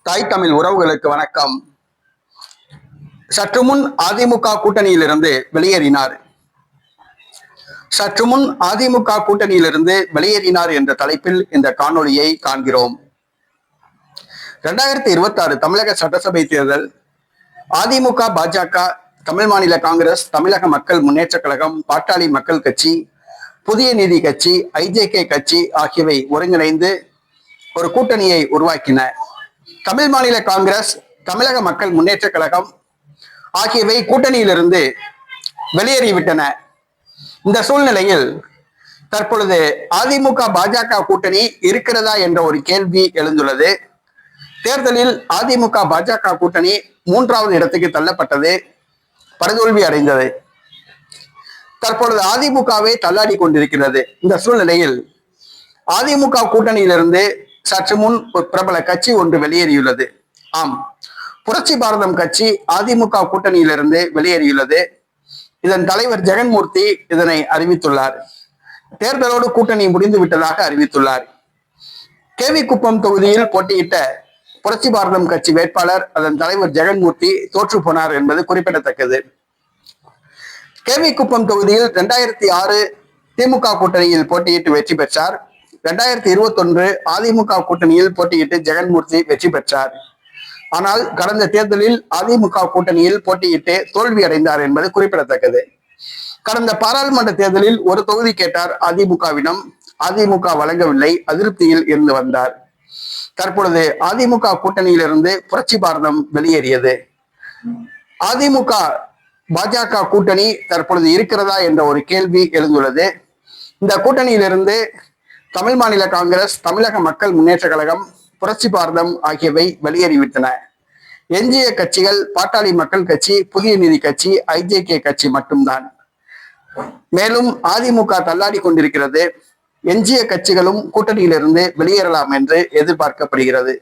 தாய் தமிழ் உறவுகளுக்கு வணக்கம். சற்று முன் அதிமுக கூட்டணியிலிருந்து வெளியேறினார். சற்று முன் அதிமுக கூட்டணியிலிருந்து வெளியேறினார் என்ற தலைப்பில் இந்த காணொளியை காண்கிறோம். 2026 தமிழக சட்டசபை தேர்தல் அதிமுக, பாஜக, தமிழ் மாநில காங்கிரஸ், தமிழக மக்கள் முன்னேற்ற கழகம், பாட்டாளி மக்கள் கட்சி, புதிய நீதி கட்சி, ஐஜேகே கட்சி ஆகியவை ஒருங்கிணைந்து ஒரு கூட்டணியை உருவாக்கின. தமிழ் மாநில காங்கிரஸ், தமிழக மக்கள் முன்னேற்ற கழகம் ஆகியவை கூட்டணியிலிருந்து வெளியேறிவிட்டன. இந்த சூழ்நிலையில் தற்பொழுது அதிமுக, பாஜக கூட்டணி இருக்கிறதா என்ற ஒரு கேள்வி எழுந்துள்ளது. தேர்தலில் அதிமுக, பாஜக கூட்டணி 3வது இடத்துக்கு தள்ளப்பட்டது, படுதோல்வி அடைந்தது. தற்பொழுது அதிமுகவை தள்ளாடி கொண்டிருக்கிறது. இந்த சூழ்நிலையில் அதிமுக கூட்டணியிலிருந்து சற்று முன் ஒரு பிரபல கட்சி ஒன்று வெளியேறியுள்ளது. ஆம், புரட்சி பாரதம் கட்சி அதிமுக கூட்டணியிலிருந்து வெளியேறியுள்ளது. இதன் தலைவர் ஜெகன்மூர்த்தி இதனை அறிவித்துள்ளார். தேர்தலோடு கூட்டணி முடிந்து விட்டதாக அறிவித்துள்ளார். கேவி குப்பம் தொகுதியில் போட்டியிட்ட புரட்சி பாரதம் கட்சி வேட்பாளர், அதன் தலைவர் ஜெகன்மூர்த்தி தோற்று போனார் என்பது குறிப்பிடத்தக்கது. கேவி குப்பம் தொகுதியில் 2006 திமுக கூட்டணியில் போட்டியிட்டு வெற்றி பெற்றார். 2021 அதிமுக கூட்டணியில் போட்டியிட்டு ஜெகன்மூர்த்தி வெற்றி பெற்றார். ஆனால் கடந்த தேர்தலில் அதிமுக கூட்டணியில் போட்டியிட்டு தோல்வி அடைந்தார் என்பது குறிப்பிடத்தக்கது. கடந்த பாராளுமன்ற தேர்தலில் ஒரு தொகுதி கேட்டார் அதிமுகவிடம், அதிமுக வழங்கவில்லை, அதிருப்தியில் இருந்து வந்தார். தற்பொழுது அதிமுக கூட்டணியிலிருந்து புரட்சி பாரதம் வெளியேறியது. அதிமுக, பாஜக கூட்டணி தற்பொழுது இருக்கிறதா என்ற ஒரு கேள்வி எழுந்துள்ளது. இந்த கூட்டணியிலிருந்து தமிழ் மாநில காங்கிரஸ், தமிழக மக்கள் முன்னேற்ற கழகம், புரட்சி பாரதம் ஆகியவை வெளியேறிவிட்டன. எஞ்சிய கட்சிகள் பாட்டாளி மக்கள் கட்சி, புதிய நீதி கட்சி, ஐஜேகே கட்சி மட்டும்தான். மேலும் அதிமுக தள்ளாடி கொண்டிருக்கிறது. எஞ்சிய கட்சிகளும் கூட்டணியிலிருந்து வெளியேறலாம் என்று எதிர்பார்க்கப்படுகிறது.